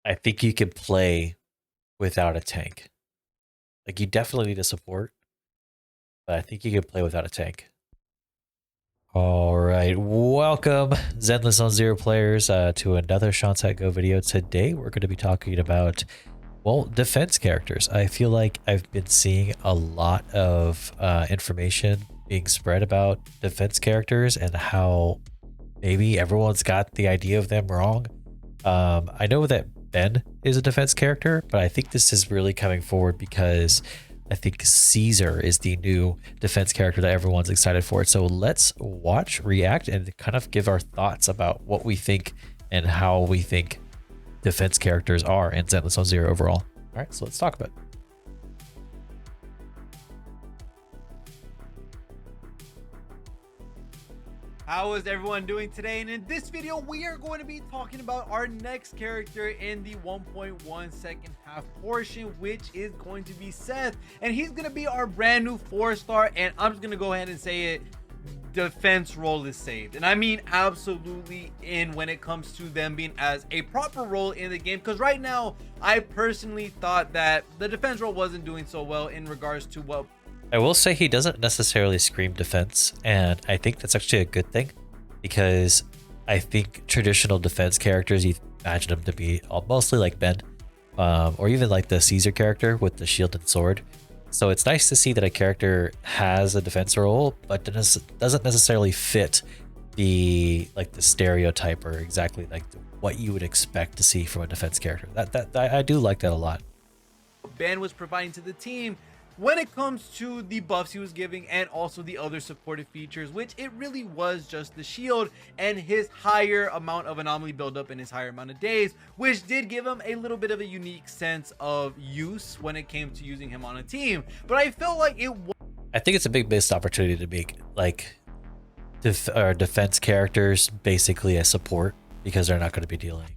I think you can play without a tank. Like you definitely need a support, but I think you can play without a tank. All right, welcome Zenless on Zero players to another ShawnSetGO video. Today we're going to be talking about, well, defense characters. I feel like I've been seeing a lot of information being spread about defense characters and how maybe everyone's got the idea of them wrong. I know that Ben is a defense character, but I think this is really coming forward because I think Caesar is the new defense character that everyone's excited for. So let's watch, react, and kind of give our thoughts about what we think and how we think defense characters are in Zenless on Zero overall. All right, so let's talk about it. How is everyone doing today? And in this video, we are going to be talking about our next character in the 1.1 second half portion, which is going to be Seth. And he's going to be our brand new 4-star. And I'm just going to go ahead and say it. Defense role is saved, and I mean absolutely in when it comes to them being as a proper role in the game, because right now I personally thought that the defense role wasn't doing so well in regards to what I will say. He doesn't necessarily scream defense, and I think that's actually a good thing, because I think traditional defense characters, you imagine them to be mostly like Ben, or even like the Caesar character with the shield and sword. So it's nice to see that a character has a defense role, but doesn't necessarily fit the stereotype or exactly like what you would expect to see from a defense character. I do like that a lot. Ben was providing to the team when it comes to the buffs he was giving and also the other supportive features, which it really was just the shield and his higher amount of anomaly buildup in his higher amount of days, which did give him a little bit of a unique sense of use when it came to using him on a team. But I felt like I think it's a big missed opportunity to make like defense characters basically a support, because they're not going to be dealing,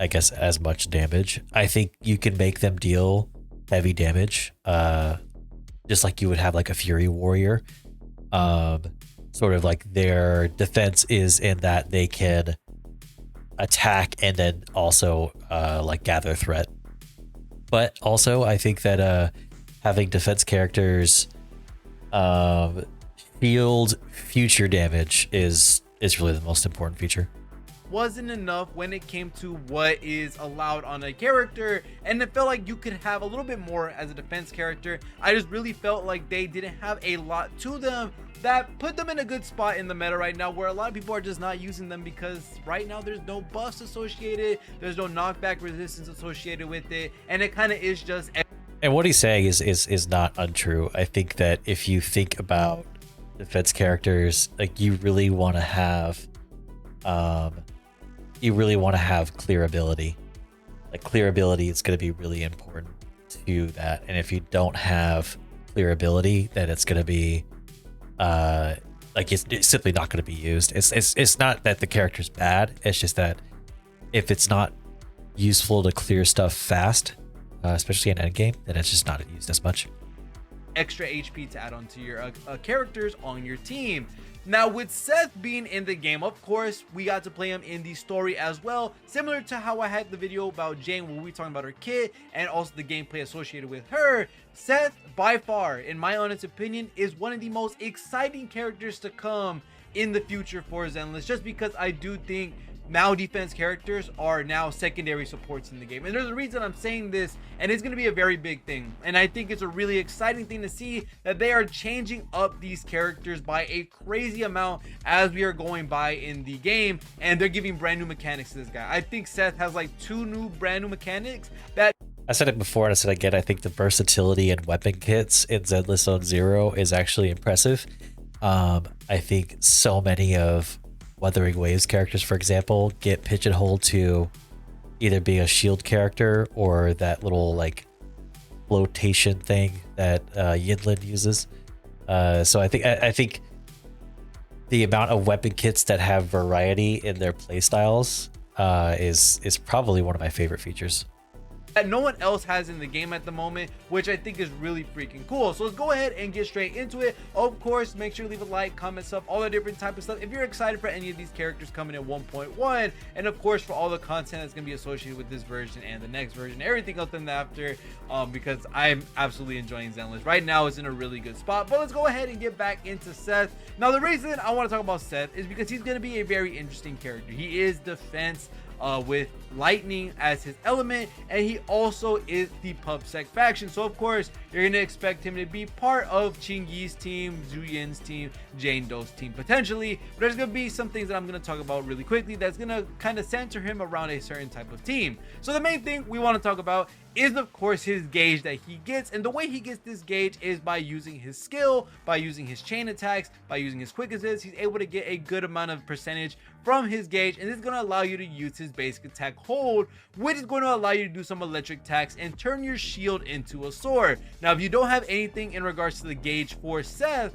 I guess, as much damage. I think you can make them deal heavy damage, just like you would have like a Fury Warrior. Sort of like their defense is in that they can attack and then also like gather threat. But also I think that having defense characters field future damage is really the most important feature. Wasn't enough when it came to what is allowed on a character, and it felt like you could have a little bit more as a defense character. I just really felt like they didn't have a lot to them that put them in a good spot in the meta right now, where a lot of people are just not using them because right now there's no buffs associated, there's no knockback resistance associated with it, and it kind of is just. And what he's saying is not untrue. I think that if you think about defense characters, like you really want to have clear ability. Like clear ability is going to be really important to that. And if you don't have clear ability, then it's going to be like it's simply not going to be used. It's not that the character's bad. It's just that if it's not useful to clear stuff fast, especially in endgame, then it's just not used as much. Extra HP to add on to your characters on your team. Now, with Seth being in the game, of course, we got to play him in the story as well, similar to how I had the video about Jane where we were talking about her kit and also the gameplay associated with her. Seth, by far, in my honest opinion, is one of the most exciting characters to come in the future for Zenless, just because I do think now defense characters are now secondary supports in the game, and there's a reason I'm saying this, and it's going to be a very big thing, and I think it's a really exciting thing to see that they are changing up these characters by a crazy amount as we are going by in the game, and they're giving brand new mechanics to this guy. I think Seth has like 2 new brand new mechanics that I said it before and I said it again. I think the versatility and weapon kits in Zenless on Zero is actually impressive. I think so many of Wuthering Waves characters, for example, get pigeonholed to either being a shield character or that little like flotation thing that Yinlin uses. So I think the amount of weapon kits that have variety in their playstyles is probably one of my favorite features. that no one else has in the game at the moment, which I think is really freaking cool. So let's go ahead and get straight into it. Of course, make sure to leave a like, comment, stuff, all the different type of stuff if you're excited for any of these characters coming in 1.1, and of course for all the content that's going to be associated with this version and the next version, everything else in after, because I'm absolutely enjoying Zenless right now. It's in a really good spot. But let's go ahead and get back into Seth. Now the reason I want to talk about Seth is because he's going to be a very interesting character. He is defense with lightning as his element, and he also is the PubSec faction. So of course you're going to expect him to be part of Chingy's team, Zuyin's team, Jane Doe's team potentially. But there's going to be some things that I'm going to talk about really quickly that's going to kind of center him around a certain type of team. So the main thing we want to talk about is of course his gauge that he gets, and the way he gets this gauge is by using his skill, by using his chain attacks, by using his quick assist. He's able to get a good amount of percentage from his gauge, and this is going to allow you to use his basic attack hold, which is going to allow you to do some electric attacks and turn your shield into a sword. Now if you don't have anything in regards to the gauge for Seth,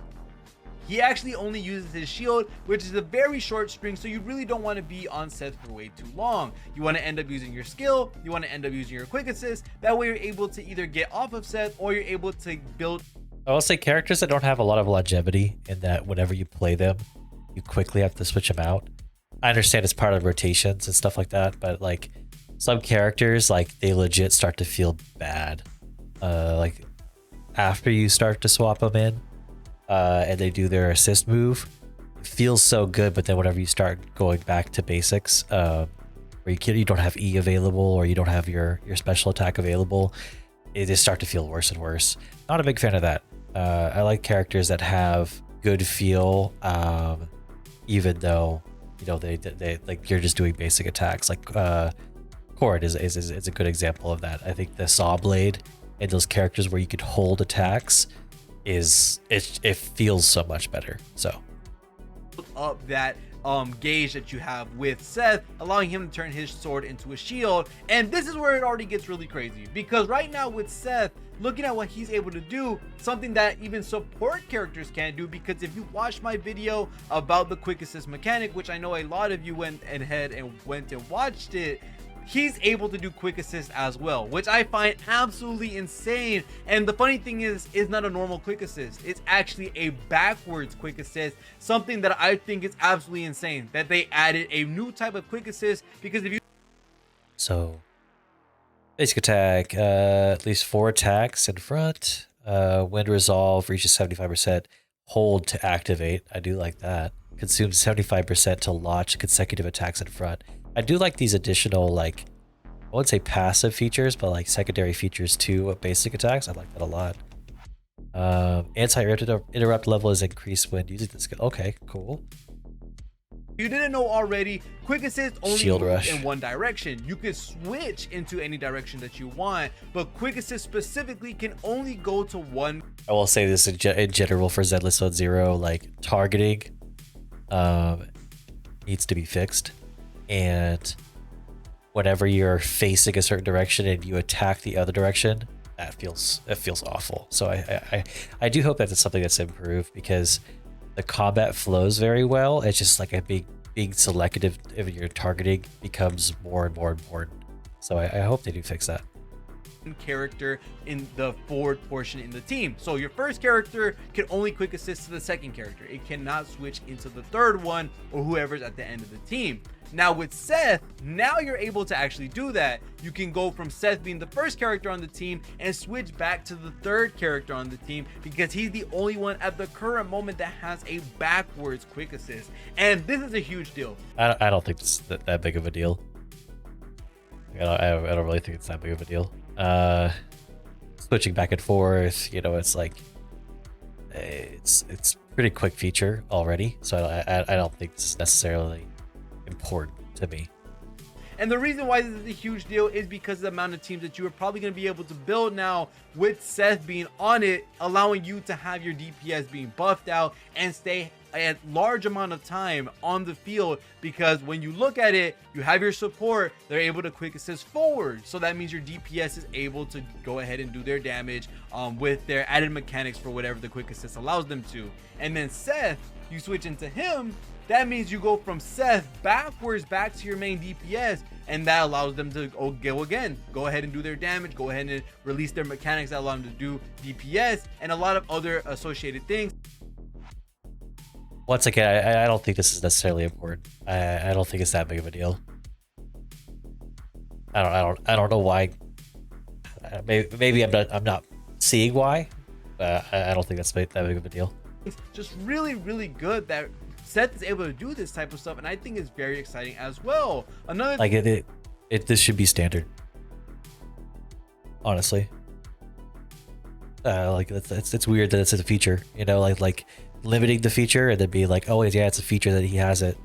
he actually only uses his shield, which is a very short string, so you really don't want to be on Seth for way too long. You want to end up using your skill, you want to end up using your quick assist. That way you're able to either get off of Seth or you're able to build. I will say characters that don't have a lot of longevity, in that whenever you play them, you quickly have to switch them out. I understand it's part of rotations and stuff like that, but like some characters, like they legit start to feel bad. Like after you start to swap them in, and they do their assist move, it feels so good, but then whenever you start going back to basics, where you don't have E available or you don't have your special attack available, it just start to feel worse and worse. Not a big fan of that. I like characters that have good feel, even though they like you're just doing basic attacks. Like Cord is a good example of that. I think the Saw Blade and those characters where you could hold attacks, it feels so much better. So up that gauge that you have with Seth, allowing him to turn his sword into a shield. And this is where it already gets really crazy, because right now with Seth, looking at what he's able to do, something that even support characters can't do, because if you watch my video about the quick assist mechanic, which I know a lot of you went ahead and watched it, he's able to do quick assist as well, which I find absolutely insane. And the funny thing is, it's not a normal quick assist. It's actually a backwards quick assist, something that I think is absolutely insane that they added a new type of quick assist. Because if you basic attack, at least 4 attacks in front. Wind resolve reaches 75%. Hold to activate. I do like that. Consumes 75% to launch consecutive attacks in front. I do like these additional, like, I wouldn't say passive features, but like secondary features too of basic attacks. I like that a lot. Anti-interrupt level is increased when using the skill. Okay, cool. You didn't know already, quick assist only Shield moves rush in one direction. You could switch into any direction that you want, but quick assist specifically can only go to one. I will say this in general for Zenless 1.0, like targeting needs to be fixed. And whenever you're facing a certain direction and you attack the other direction, it feels awful. So I do hope that it's something that's improved, because the combat flows very well. It's just like being selective if your targeting becomes more and more important. So I hope they do fix that. Character in the forward portion in the team. So your first character can only quick assist to the second character. It cannot switch into the third one or whoever's at the end of the team. Now with Seth, now you're able to actually do that. You can go from Seth being the first character on the team and switch back to the third character on the team, because he's the only one at the current moment that has a backwards quick assist. And this is a huge deal. I don't think it's that big of a deal. I don't really think it's that big of a deal. Switching back and forth, it's like it's pretty quick feature already, so I don't think it's necessarily important to me. And the reason why this is a huge deal is because of the amount of teams that you are probably going to be able to build now with Seth being on it, allowing you to have your DPS being buffed out and stay a large amount of time on the field, because when you look at it, you have your support, they're able to quick assist forward, so that means your DPS is able to go ahead and do their damage with their added mechanics for whatever the quick assist allows them to. And then Seth, you switch into him, that means you go from Seth backwards back to your main DPS, and that allows them to go ahead and do their damage, go ahead and release their mechanics that allow them to do DPS and a lot of other associated things. Once again, I don't think this is necessarily important. I don't think it's that big of a deal. I don't know why. Maybe I'm not seeing why. I don't think that's that big of a deal. It's just really good that Seth is able to do this type of stuff, and I think it's very exciting as well. Another like this should be standard. Honestly, like it's weird that it's a feature, you know, like limiting the feature and then being like, oh yeah, it's a feature that he has it.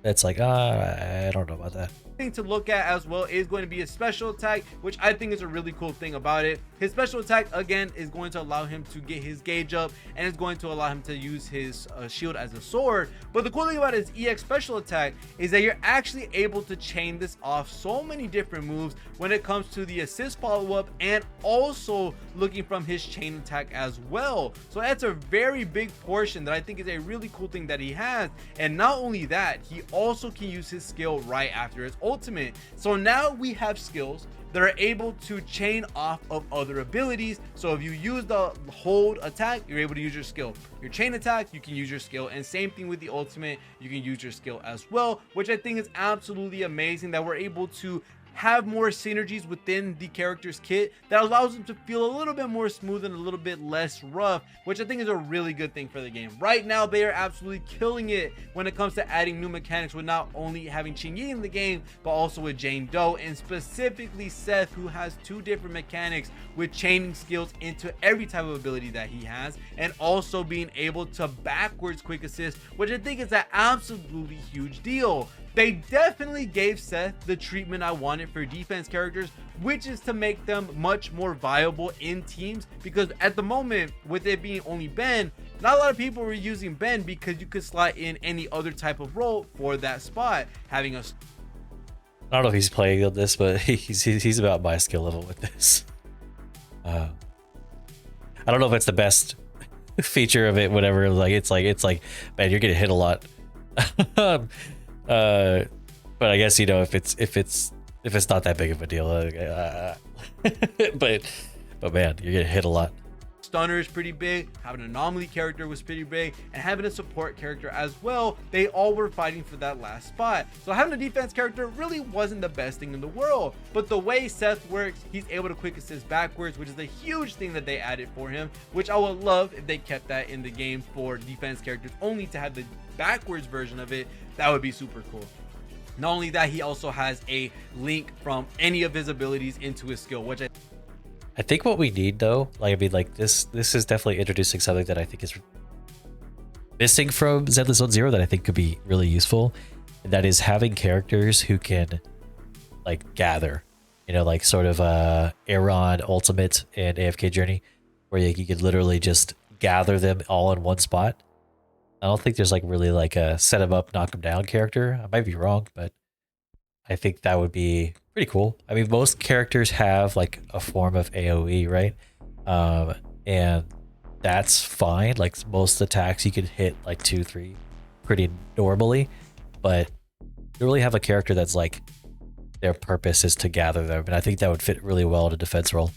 It's like, I don't know about that. thing to look at as well is going to be his special attack, which I think is a really cool thing about it. His special attack again is going to allow him to get his gauge up, and it's going to allow him to use his shield as a sword. But the cool thing about his EX special attack is that you're actually able to chain this off so many different moves when it comes to the assist follow-up, and also looking from his chain attack as well. So that's a very big portion that I think is a really cool thing that he has. And not only that, he also can use his skill right after his ultimate. So now we have skills that are able to chain off of other abilities. So if you use the hold attack, you're able to use your skill. Your chain attack, you can use your skill, and same thing with the ultimate, you can use your skill as well, which I think is absolutely amazing that we're able to have more synergies within the character's kit that allows them to feel a little bit more smooth and a little bit less rough, which I think is a really good thing for the game. Right now, they are absolutely killing it when it comes to adding new mechanics with not only having Qingyi in the game, but also with Jane Doe, and specifically Seth, who has two different mechanics with chaining skills into every type of ability that he has, and also being able to backwards quick assist, which I think is an absolutely huge deal. They definitely gave Seth the treatment I wanted for defense characters, which is to make them much more viable in teams, because at the moment, with it being only Ben, not a lot of people were using Ben because you could slot in any other type of role for that spot. Having a I don't know if he's playing on this, but he's about my skill level with this. I don't know if it's the best feature of it, whatever. Like it's like, man, you're getting hit a lot. But I guess, you know, if it's not that big of a deal, but man, you're getting hit a lot. Stunner is pretty big, having an anomaly character was pretty big, and having a support character as well. They all were fighting for that last spot. So having a defense character really wasn't the best thing in the world. But the way Seth works, he's able to quick assist backwards, which is a huge thing that they added for him, which I would love if they kept that in the game for defense characters only, to have the backwards version of it. That would be super cool. Not only that, he also has a link from any of his abilities into his skill, which I think what we need, though, like, I mean, like, this is definitely introducing something that I think is missing from Zenless 1.0 that I think could be really useful, and that is having characters who can, like, gather, you know, like sort of Aaron Ultimate and AFK Journey, where you could literally just gather them all in one spot. I don't think there's like really like a set them up, knock them down character. I might be wrong, but I think that would be pretty cool. I mean, most characters have like a form of AoE, right? And that's fine. Like most attacks you can hit like 2-3 pretty normally, but you really have a character that's like their purpose is to gather them, and I think that would fit really well in a defense role.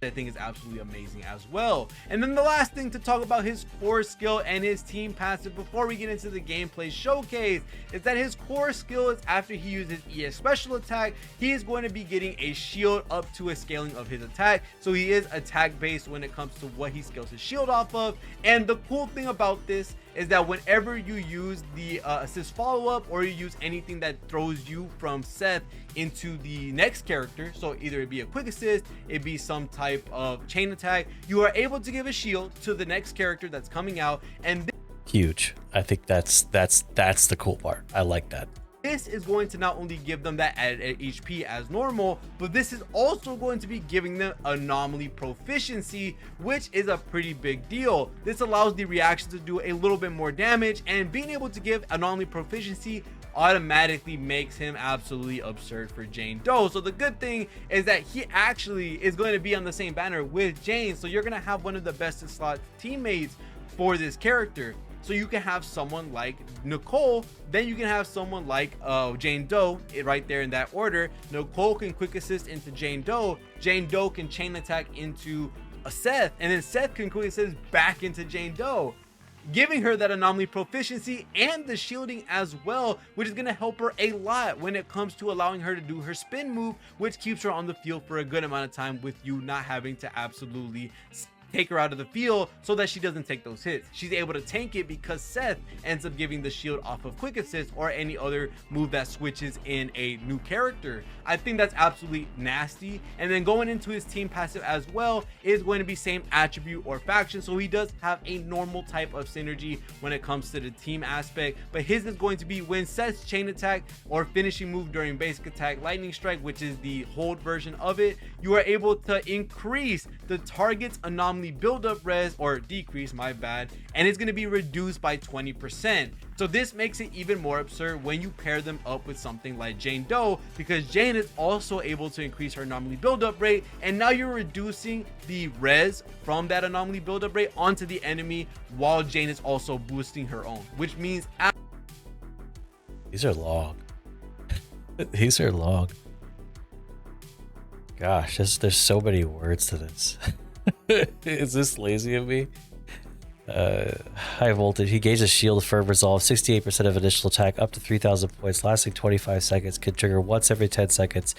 I think is absolutely amazing as well. And then the last thing to talk about his core skill and his team passive before we get into the gameplay showcase is that his core skill is after he uses EX special attack, he is going to be getting a shield up to a scaling of his attack. So he is attack based when it comes to what he scales his shield off of. And the cool thing about this is that whenever you use the assist follow-up, or you use anything that throws you from Seth into the next character, so either it be a quick assist, it be some type of chain attack, you are able to give a shield to the next character that's coming out. And Huge. I think that's the cool part. I like that. This is going to not only give them that added HP as normal, but this is also going to be giving them anomaly proficiency, which is a pretty big deal. This allows the reaction to do a little bit more damage, and being able to give anomaly proficiency automatically makes him absolutely absurd for Jane Doe. So the good thing is that he actually is going to be on the same banner with Jane, so you're going to have one of the best in slot teammates for this character. So you can have someone like Nicole, then you can have someone like Jane Doe, right there in that order. Nicole can quick assist into Jane Doe can chain attack into a Seth, and then Seth can quick assist back into Jane Doe, giving her that anomaly proficiency and the shielding as well, which is going to help her a lot when it comes to allowing her to do her spin move, which keeps her on the field for a good amount of time with you not having to absolutely take her out of the field so that she doesn't take those hits. She's able to tank it because Seth ends up giving the shield off of quick assist or any other move that switches in a new character. I think that's absolutely nasty. And then going into his team passive as well is going to be same attribute or faction, so he does have a normal type of synergy when it comes to the team aspect, but his is going to be when Seth's chain attack or finishing move during basic attack lightning strike, which is the hold version of it, you are able to increase the target's anomaly buildup res, or decrease, my bad, and it's going to be reduced by 20%. So this makes it even more absurd when you pair them up with something like Jane Doe, because Jane is also able to increase her anomaly buildup rate, and now you're reducing the res from that anomaly buildup rate onto the enemy while Jane is also boosting her own, which means these are long. These are long. Gosh, there's so many words to this. Is this lazy of me? High voltage. He gauges shield firm resolve, 68% of initial attack, up to 3,000 points, lasting 25 seconds, can trigger once every 10 seconds.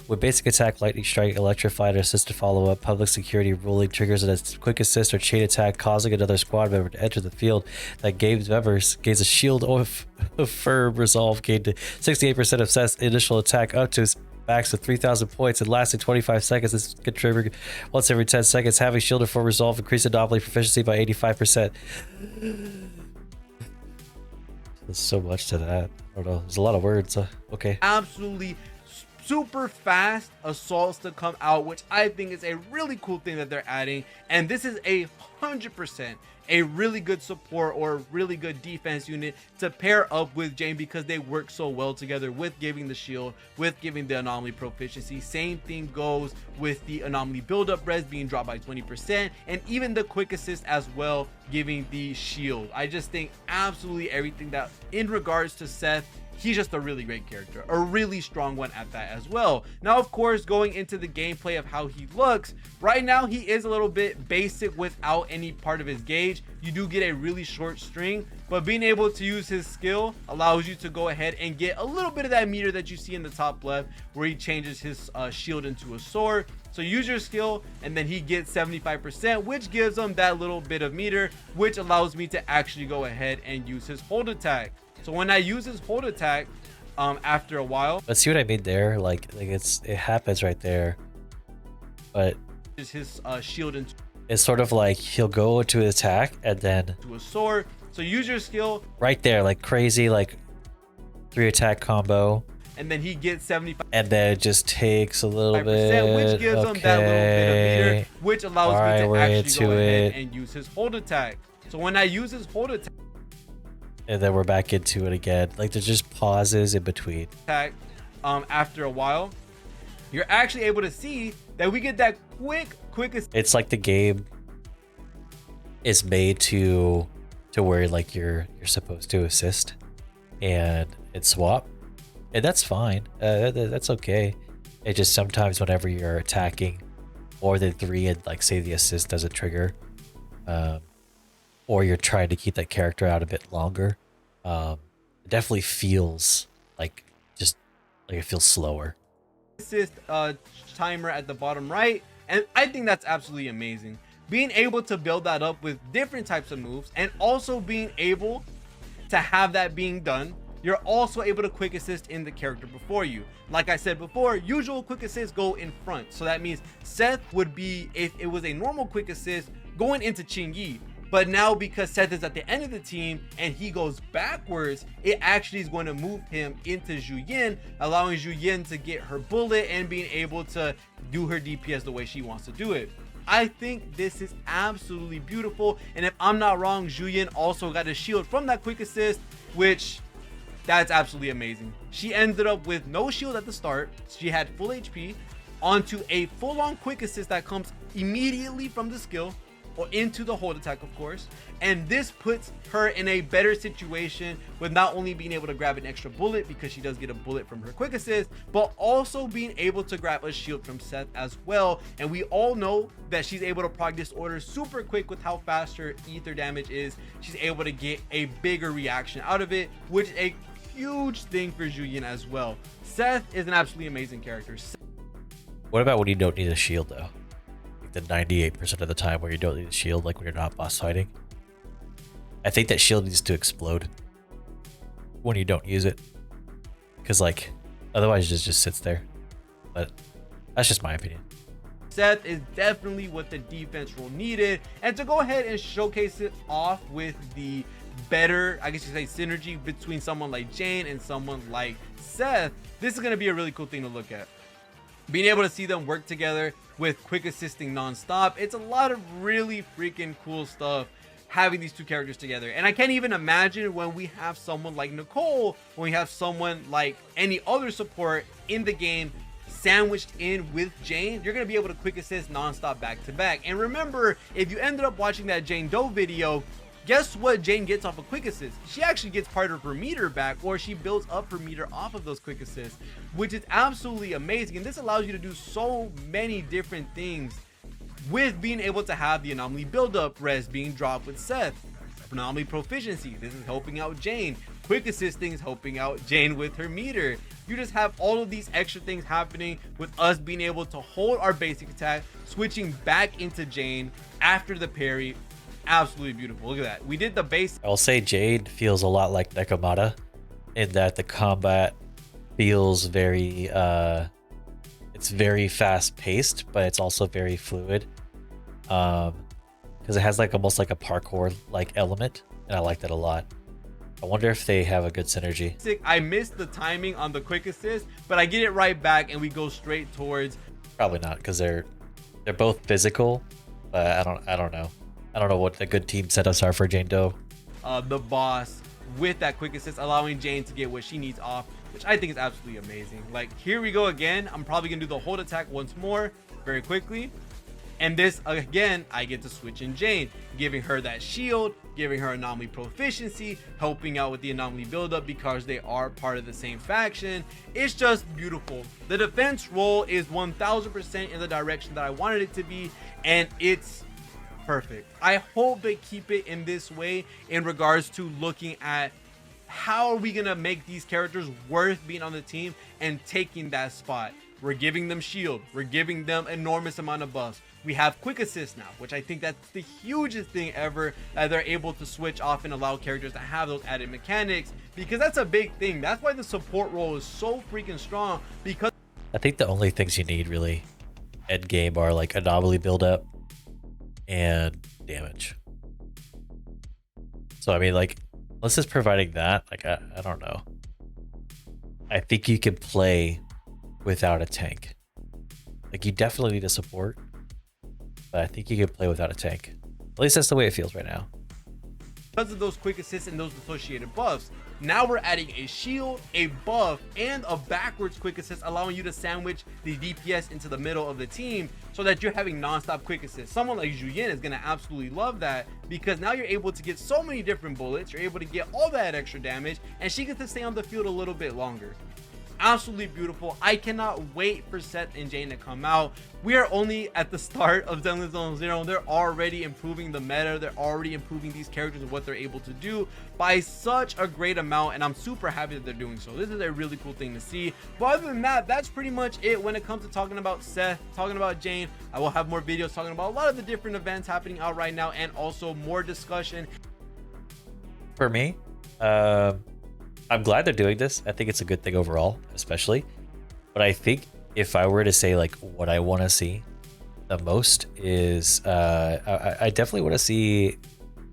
With basic attack, lightning strike, electrified, or assisted follow-up, public security ruling triggers a quick assist or chain attack, causing another squad member to enter the field. That gains members gains a shield of firm resolve, gained 68% of Seth's initial attack, up to max of 3,000 points and lasting 25 seconds. This can trigger once every 10 seconds. Having shielded for resolve, increase anomaly proficiency by 85%. There's so much to that. I don't know. There's a lot of words. Okay. absolutely super fast assaults to come out, which I think is a really cool thing that they're adding. And this is 100% a really good support or really good defense unit to pair up with Jane, because they work so well together with giving the shield, with giving the anomaly proficiency. Same thing goes with the anomaly buildup res being dropped by 20%, and even the quick assist as well, giving the shield. I just think absolutely everything that in regards to Seth, he's just a really great character, a really strong one at that as well. Now, of course, going into the gameplay of how he looks, right now he is a little bit basic without any part of his gauge. You do get a really short string, but being able to use his skill allows you to go ahead and get a little bit of that meter that you see in the top left, where he changes his shield into a sword. So use your skill, and then he gets 75%, which gives him that little bit of meter, which allows me to actually go ahead and use his hold attack. So when I use his hold attack, after a while, Let's see what I mean there. Like it happens right there, but is his shield into it's sort of like he'll go to an attack and then a sword. So use your skill right there, like crazy, like 3 attack combo, and then he gets 75%, and then it just takes a little bit, which gives him that little bit of meter, which allows me to actually go ahead and use his hold attack. So when I use his hold attack, and then we're back into it again. Like there's just pauses in between. After a while, you're actually able to see that we get that quick. It's like the game is made to where like you're supposed to assist and swap, and that's fine. That's okay. It just sometimes whenever you're attacking more than 3 and like say the assist doesn't trigger, or you're trying to keep that character out a bit longer, it definitely feels like it feels slower. Assist timer at the bottom right, and I think that's absolutely amazing. Being able to build that up with different types of moves, and also being able to have that being done, you're also able to quick assist in the character before you. Like I said before, usual quick assists go in front, so that means Seth would be, if it was a normal quick assist, going into Qingyi. But now because Seth is at the end of the team and he goes backwards, it actually is going to move him into Zhu Yin, allowing Zhu Yin to get her bullet and being able to do her DPS the way she wants to do it. I think this is absolutely beautiful, and if I'm not wrong, Zhu Yin also got a shield from that quick assist, which that's absolutely amazing. She ended up with no shield at the start. She had full HP onto a full-on quick assist that comes immediately from the skill or into the hold attack, of course, and this puts her in a better situation with not only being able to grab an extra bullet because she does get a bullet from her quick assist, but also being able to grab a shield from Seth as well. And we all know that she's able to proc Disorder super quick with how fast her ether damage is. She's able to get a bigger reaction out of it, which is a huge thing for Zhu Yin as well. Seth is an absolutely amazing character. What about when you don't need a shield though? The 98% of the time where you don't need a shield, like when you're not boss fighting. I think that shield needs to explode when you don't use it, because like otherwise it just sits there. But that's just my opinion. Seth is definitely what the defense role needed, and to go ahead and showcase it off with the better, I guess you say, synergy between someone like Jane and someone like Seth, this is going to be a really cool thing to look at. Being able to see them work together with quick assisting non-stop, it's a lot of really freaking cool stuff having these two characters together. And I can't even imagine when we have someone like Nicole, when we have someone like any other support in the game sandwiched in with Jane, you're going to be able to quick assist non-stop back to back. And remember, if you ended up watching that Jane Doe video, guess what Jane gets off a quick assist? She actually gets part of her meter back, or she builds up her meter off of those quick assists, which is absolutely amazing. And this allows you to do so many different things with being able to have the anomaly buildup, res being dropped with Seth, anomaly proficiency, this is helping out Jane, quick assisting is helping out Jane with her meter. You just have all of these extra things happening with us being able to hold our basic attack, switching back into Jane after the parry. Absolutely beautiful. Look at that. We did the base. I'll say Jade feels a lot like Nekomata in that the combat feels very it's very fast paced, but it's also very fluid, because it has like almost like a parkour like element, and I like that a lot. I wonder if they have a good synergy. I missed the timing on the quick assist, but I get it right back and we go straight towards. Probably not, because they're both physical, but I don't know. I don't know what the good team setups are for Jane Doe. The boss with that quick assist, allowing Jane to get what she needs off, which I think is absolutely amazing. Like, here we go again. I'm probably gonna do the hold attack once more very quickly, and this again I get to switch in Jane, giving her that shield, giving her anomaly proficiency, helping out with the anomaly buildup because they are part of the same faction. It's just beautiful. The defense role is 1000% in the direction that I wanted it to be, and it's perfect. I hope they keep it in this way in regards to looking at how are we gonna make these characters worth being on the team and taking that spot. We're giving them shield, we're giving them enormous amount of buffs. We have quick assist now, which I think that's the hugest thing ever, that they're able to switch off and allow characters to have those added mechanics, because that's a big thing. That's why the support role is so freaking strong, because I think the only things you need really end game are like anomaly buildup and damage. So I mean, like, unless it's providing that, like, I don't know. I think you can play without a tank. Like, you definitely need a support, but I think you can play without a tank. At least that's the way it feels right now. Because of those quick assists and those associated buffs, now we're adding a shield, a buff, and a backwards quick assist, allowing you to sandwich the DPS into the middle of the team so that you're having non-stop quick assists. Someone like Zhu Yin is going to absolutely love that, because now you're able to get so many different bullets, you're able to get all that extra damage, and she gets to stay on the field a little bit longer. Absolutely beautiful. I cannot wait for Seth and Jane to come out. We are only at the start of Zenless Zone 0. They're already improving the meta. They're already improving these characters and what they're able to do by such a great amount, and I'm super happy that they're doing so. This is a really cool thing to see. But other than that, that's pretty much it when it comes to talking about Seth, talking about Jane. I will have more videos talking about a lot of the different events happening out right now, and also more discussion. For me, I'm glad they're doing this. I think it's a good thing overall, especially. But I think if I were to say like what I want to see the most is, I definitely want to see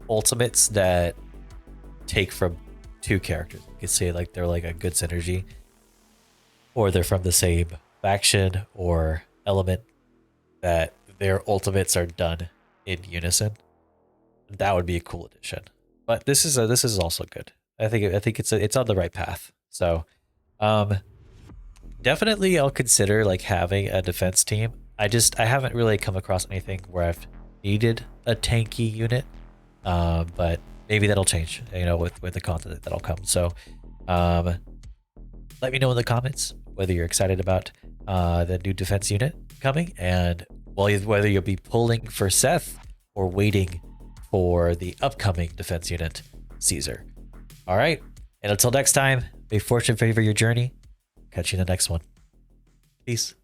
ultimates that take from two characters. You could say like they're like a good synergy, or they're from the same faction or element, that their ultimates are done in unison. That would be a cool addition. But this is also good. I think it's on the right path. So, definitely I'll consider like having a defense team. I haven't really come across anything where I've needed a tanky unit. But maybe that'll change, with the content that'll come. So, let me know in the comments whether you're excited about the new defense unit coming, and whether you'll be pulling for Seth or waiting for the upcoming defense unit, Caesar. All right, and until next time, may fortune favor your journey. Catch you in the next one. Peace.